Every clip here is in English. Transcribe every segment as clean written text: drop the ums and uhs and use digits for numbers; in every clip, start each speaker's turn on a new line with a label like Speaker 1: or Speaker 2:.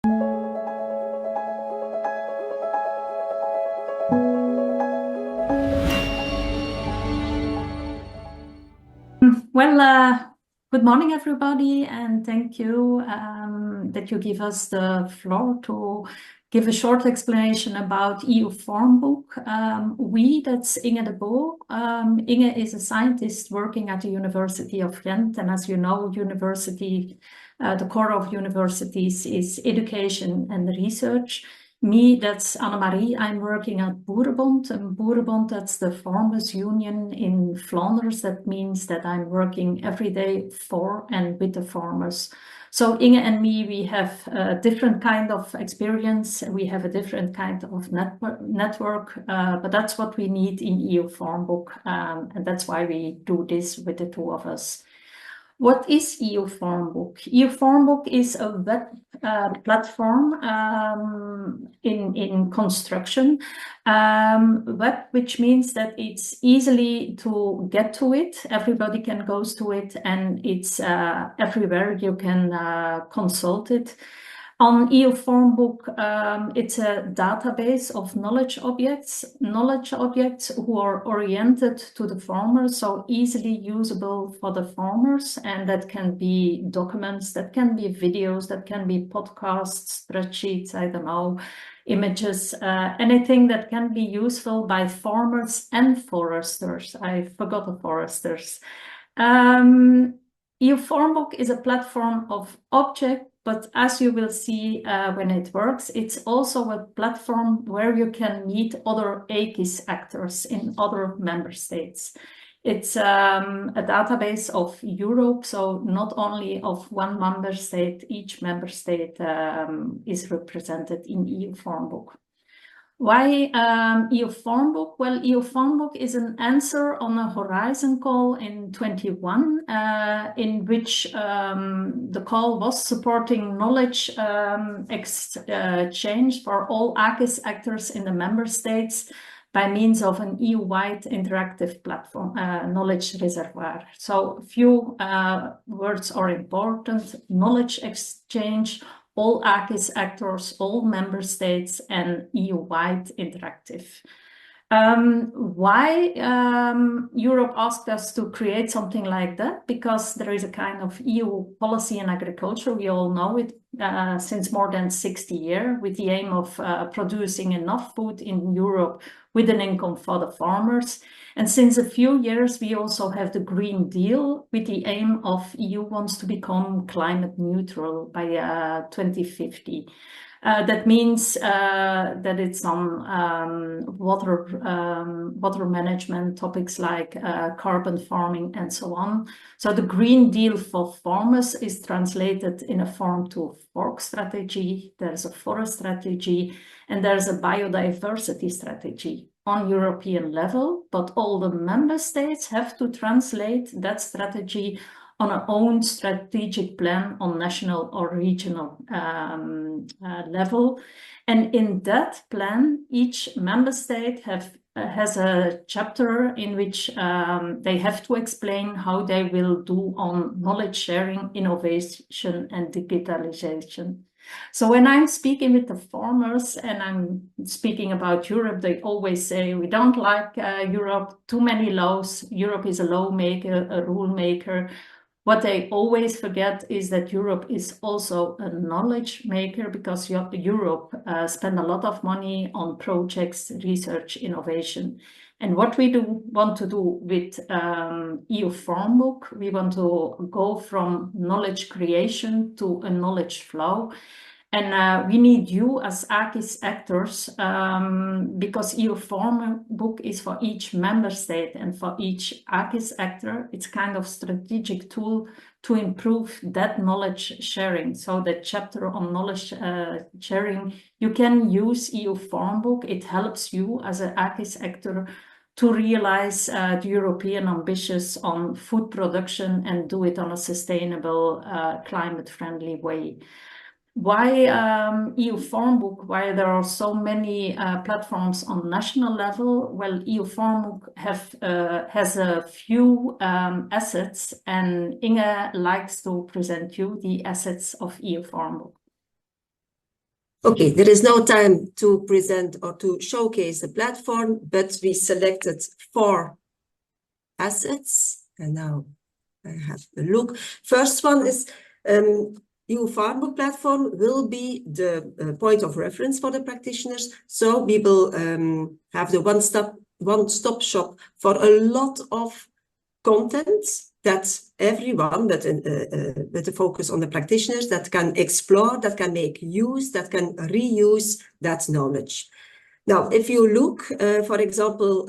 Speaker 1: Well, good morning, everybody, and thank you that you give us the floor to give a short explanation about EU-FarmBook. That's Inge de Bo. Inge is a scientist working at the University of Ghent, and as you know, the core of universities is education and research. Me, that's Annemarie. I'm working at Boerenbond, and Boerenbond, that's the farmers' union in Flanders. That means that I'm working every day for and with the farmers. So Inge and me, we have a different kind of experience. We have a different kind of network, but that's what we need in EU-FarmBook, and that's why we do this with the two of us. What is EU-FarmBook? EU-FarmBook is a web platform in construction, which means that it's easily to get to it. Everybody can go to it, and it's everywhere. You can consult it. On EU-FarmBook, it's a database of knowledge objects who are oriented to the farmers, so easily usable for the farmers. And that can be documents, that can be videos, that can be podcasts, spreadsheets, I don't know, images, anything that can be useful by farmers and foresters. I forgot the foresters. EU-FarmBook is a platform of objects, but as you will see when it works, it's also a platform where you can meet other AKIS actors in other member states. It's a database of Europe, so not only of one member state, each member state is represented in EU-FarmBook. Why EU-FarmBook? Well, EU-FarmBook is an answer on a Horizon call in 21, in which the call was supporting knowledge exchange for all AKIS actors in the member states by means of an EU-wide interactive platform, knowledge reservoir. So a few words are important: knowledge exchange, all AKIS actors, all member states, and EU-wide interactive. Why Europe asked us to create something like that? Because there is a kind of EU policy in agriculture, we all know it, since more than 60 years, with the aim of producing enough food in Europe with an income for the farmers. And since a few years, we also have the Green Deal with the aim of EU wants to become climate neutral by 2050. That means that it's on water management topics like carbon farming and so on. So the Green Deal for farmers is translated in a farm to fork strategy. There's a forest strategy, and there's a biodiversity strategy on European level, but all the member states have to translate that strategy on our own strategic plan on national or regional level. And in that plan, each member state has a chapter in which they have to explain how they will do on knowledge sharing, innovation, and digitalization. So when I'm speaking with the farmers and I'm speaking about Europe, they always say, we don't like Europe, too many laws. Europe is a law maker, a rule maker. What they always forget is that Europe is also a knowledge maker, because Europe spends a lot of money on projects, research, innovation. And what we want to do with EU-FarmBook, we want to go from knowledge creation to a knowledge flow. And we need you as AKIS actors, because EU-FarmBook is for each member state and for each AKIS actor. It's kind of strategic tool to improve that knowledge sharing. So the chapter on knowledge sharing, you can use EU-FarmBook. It helps you as an AKIS actor to realize the European ambitions on food production and do it on a sustainable, climate-friendly way. Why EU-FarmBook? Why there are so many platforms on national level? Well, EU-FarmBook has a few assets, and Inge likes to present you the assets of EU-FarmBook.
Speaker 2: Okay, there is no time to present or to showcase the platform, but we selected 4 assets. And now I have a look. First one is EU-FarmBook platform will be the point of reference for the practitioners. So we will have the one-stop shop for a lot of content that everyone, but with a focus on the practitioners, that can explore, that can make use, that can reuse that knowledge. Now, if you look, for example,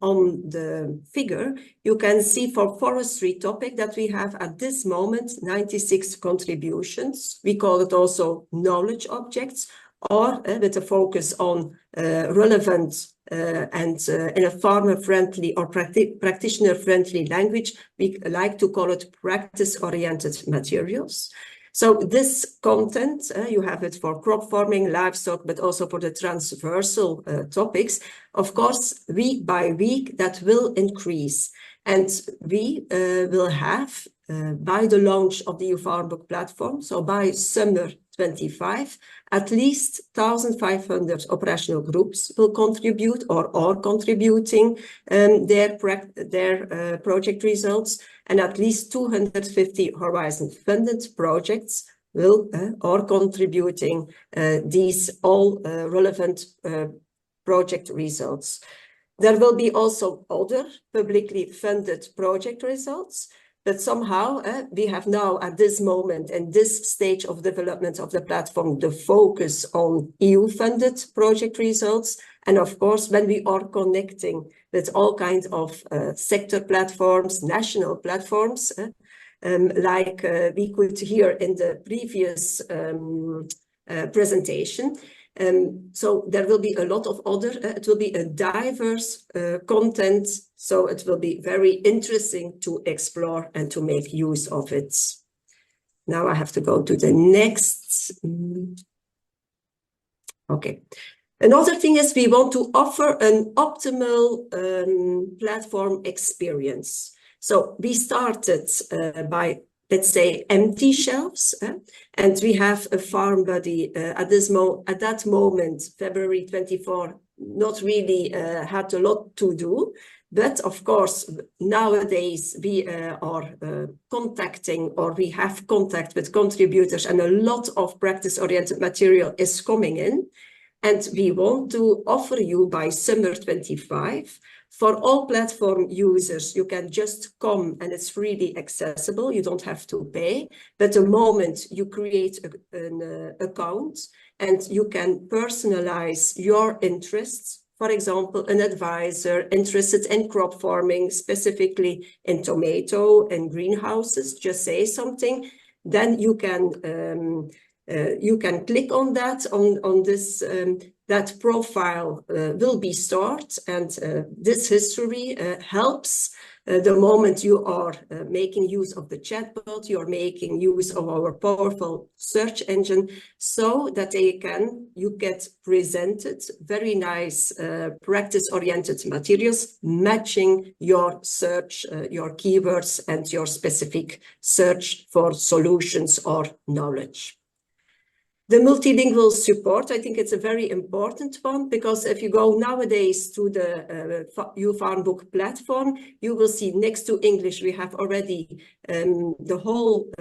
Speaker 2: on the figure, you can see for forestry topic that we have at this moment 96 contributions. We call it also knowledge objects, or with a focus on relevant and in a farmer-friendly or practitioner-friendly language, we like to call it practice-oriented materials. So this content, you have it for crop farming, livestock, but also for the transversal topics. Of course, week by week, that will increase. And we will have, by the launch of the EU-FarmBook platform, so by summer 25, at least 1,500 operational groups will contribute or are contributing their project results, and at least 250 Horizon funded projects will are contributing these all relevant project results. There will be also other publicly funded project results, but somehow we have now at this moment and this stage of development of the platform, the focus on EU-funded project results. And of course, when we are connecting with all kinds of sector platforms, national platforms, like we could hear in the previous presentation, so there will be a lot of other, it will be a diverse content, so it will be very interesting to explore and to make use of it. Now I have to go to the next. Okay. Another thing is we want to offer an optimal platform experience. So we started by, let's say, empty shelves, and we have a farm buddy at that moment, February 24, not really had a lot to do. But of course, nowadays we are contacting, or we have contact with contributors, and a lot of practice-oriented material is coming in. And we want to offer you by summer 25, for all platform users, you can just come and it's freely accessible. You don't have to pay. But the moment you create an account and you can personalize your interests, for example, an advisor interested in crop farming, specifically in tomato and greenhouses, just say something, then you can click on that, on this, that profile will be stored, and this history helps the moment you are making use of the chatbot, you're making use of our powerful search engine, so that you get presented very nice practice-oriented materials matching your search, your keywords and your specific search for solutions or knowledge. The multilingual support, I think it's a very important one, because if you go nowadays to the EU-FarmBook platform, you will see next to English, we have already the whole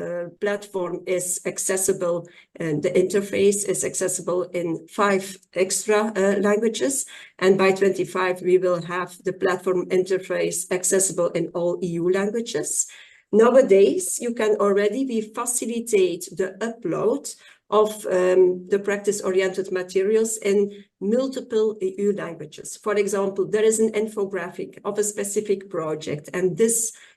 Speaker 2: platform is accessible, and the interface is accessible in 5 extra languages. And by 25, we will have the platform interface accessible in all EU languages. Nowadays, you can already facilitate the upload of the practice-oriented materials in multiple EU languages. For example, there is an infographic of a specific project, and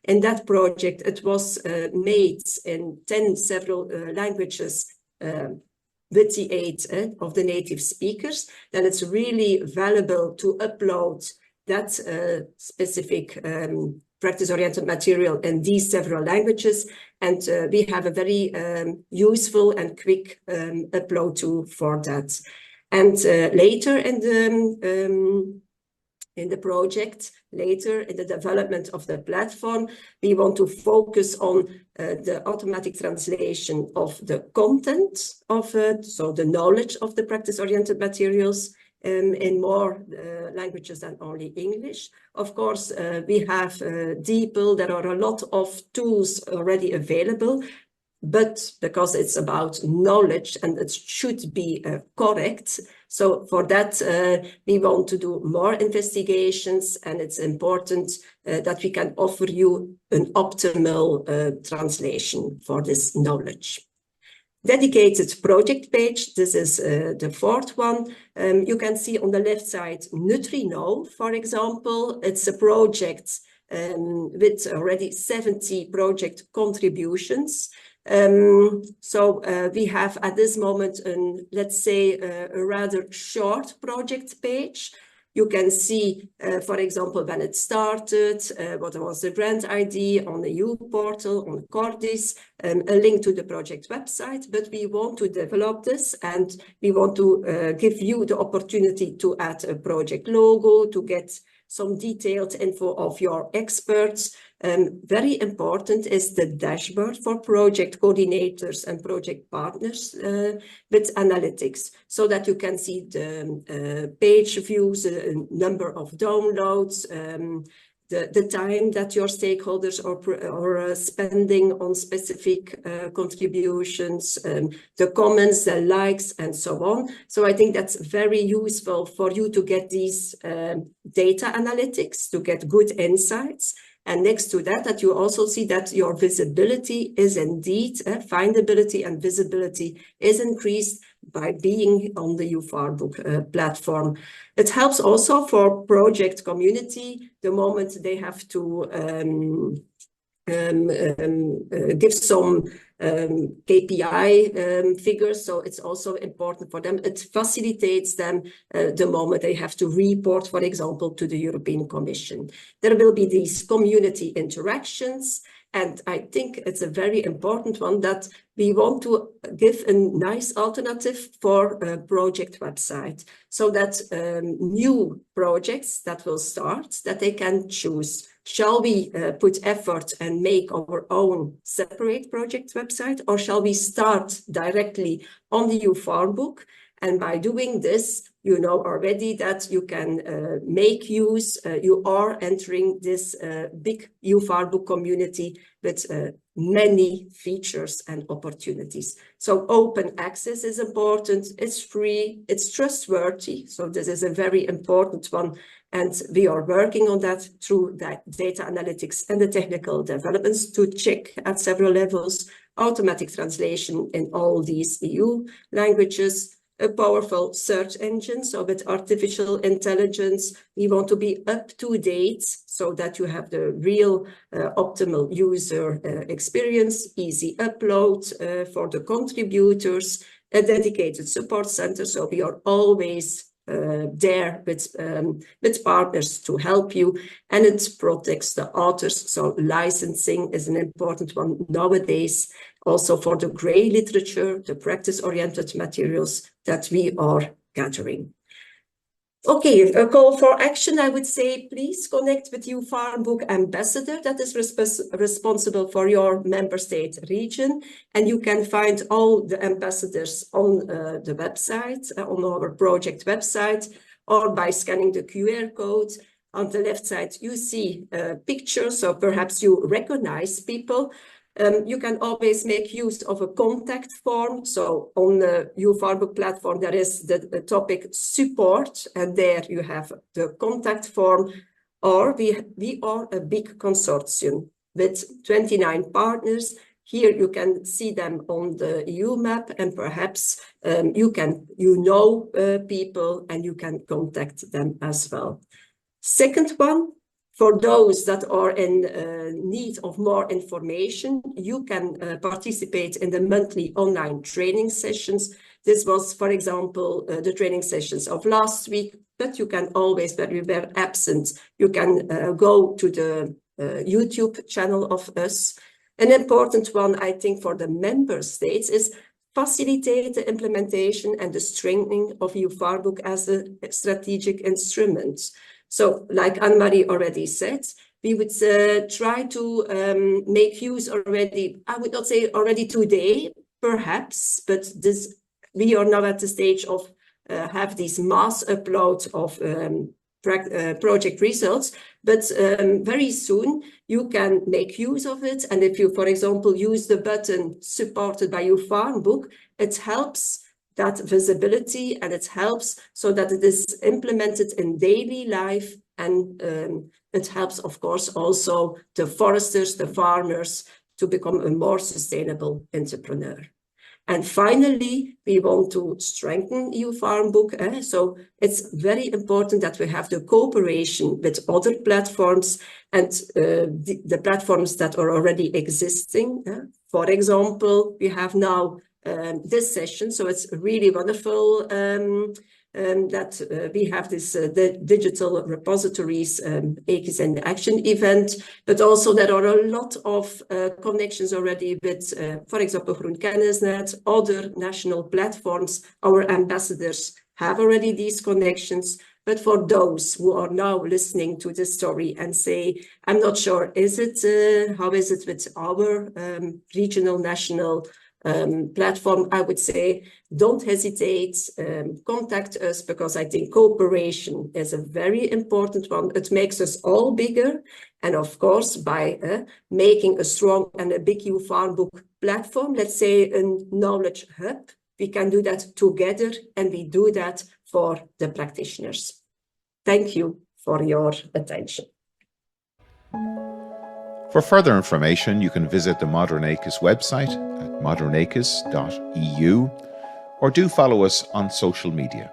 Speaker 2: in that project, it was made in 10 several languages with the aid of the native speakers. Then it's really valuable to upload that specific practice-oriented material in these several languages, and we have a very useful and quick upload tool for that. And later in in the project, later in the development of the platform, we want to focus on the automatic translation of the content of it, so the knowledge of the practice-oriented materials in more languages than only English. Of course, we have DeepL, there are a lot of tools already available, but because it's about knowledge and it should be correct. So for that, we want to do more investigations, and it's important that we can offer you an optimal translation for this knowledge. Dedicated project page, this is the fourth one. You can see on the left side, Neutrino, for example. It's a project with already 70 project contributions. So we have at this moment, let's say, a rather short project page. You can see, for example, when it started, what was the grant ID on the EU portal, on Cordis, a link to the project website. But we want to develop this, and we want to give you the opportunity to add a project logo, to get some detailed info of your experts. Very important is the dashboard for project coordinators and project partners with analytics, so that you can see the page views, the number of downloads, the time that your stakeholders are spending on specific contributions, the comments, the likes, and so on. So I think that's very useful for you to get these data analytics, to get good insights. And next to that, that you also see that your visibility is indeed, findability and visibility is increased by being on the EU-FarmBook platform. It helps also for project community the moment they have to give some KPI figures, so it's also important for them. It facilitates them the moment they have to report, for example, to the European Commission. There will be these community interactions, and I think it's a very important one that we want to give a nice alternative for a project website, so that new projects that will start, that they can choose. Shall we put effort and make our own separate project website, or shall we start directly on the EU-FarmBook? And by doing this, you know already that you can make use, you are entering this big EU-FarmBook community with many features and opportunities. So open access is important, it's free, it's trustworthy. So this is a very important one. And we are working on that through that data analytics and the technical developments to check at several levels, automatic translation in all these EU languages, a powerful search engine. So with artificial intelligence, we want to be up to date so that you have the real optimal user experience, easy upload for the contributors, a dedicated support center. So we are always there with partners to help you, and it protects the authors. So licensing is an important one nowadays, also for the grey literature, the practice-oriented materials that we are gathering. Okay, a call for action, I would say, please connect with EU-FarmBook ambassador that is responsible for your member state region. And you can find all the ambassadors on the website, on our project website, or by scanning the QR code. On the left side, you see pictures, so perhaps you recognize people. You can always make use of a contact form. So on the EU-FarmBook platform, there is the topic support, and there you have the contact form. Or we are a big consortium with 29 partners. Here you can see them on the EU map, and perhaps you know people and you can contact them as well. Second one, for those that are in need of more information, you can participate in the monthly online training sessions. This was, for example, the training sessions of last week, but you can always, when we were absent, you can go to the YouTube channel of us. An important one, I think, for the member states is facilitate the implementation and the strengthening of EU-FarmBook as a strategic instrument. So like Anne-Marie already said, we would try to make use already, I would not say already today, perhaps, but we are now at the stage of have these mass upload of project results, but very soon you can make use of it. And if you, for example, use the button supported by your FarmBook, it helps that visibility, and it helps so that it is implemented in daily life. And it helps, of course, also the foresters, the farmers, to become a more sustainable entrepreneur. And finally, we want to strengthen EU-FarmBook. So it's very important that we have the cooperation with other platforms and the platforms that are already existing. For example, we have now this session, so it's really wonderful that we have this the digital repositories AKIS in Action event, but also there are a lot of connections already with, for example, Groen Kennisnet, other national platforms. Our ambassadors have already these connections. But for those who are now listening to this story and say, I'm not sure, is it, how is it with our regional, national platform, I would say, don't hesitate, contact us, because I think cooperation is a very important one. It makes us all bigger. And of course, by making a strong and a big EU-FarmBook platform, let's say a knowledge hub, we can do that together, and we do that for the practitioners. Thank you for your attention.
Speaker 3: For further information, you can visit the Modern AKIS website at modernakis.eu, or do follow us on social media.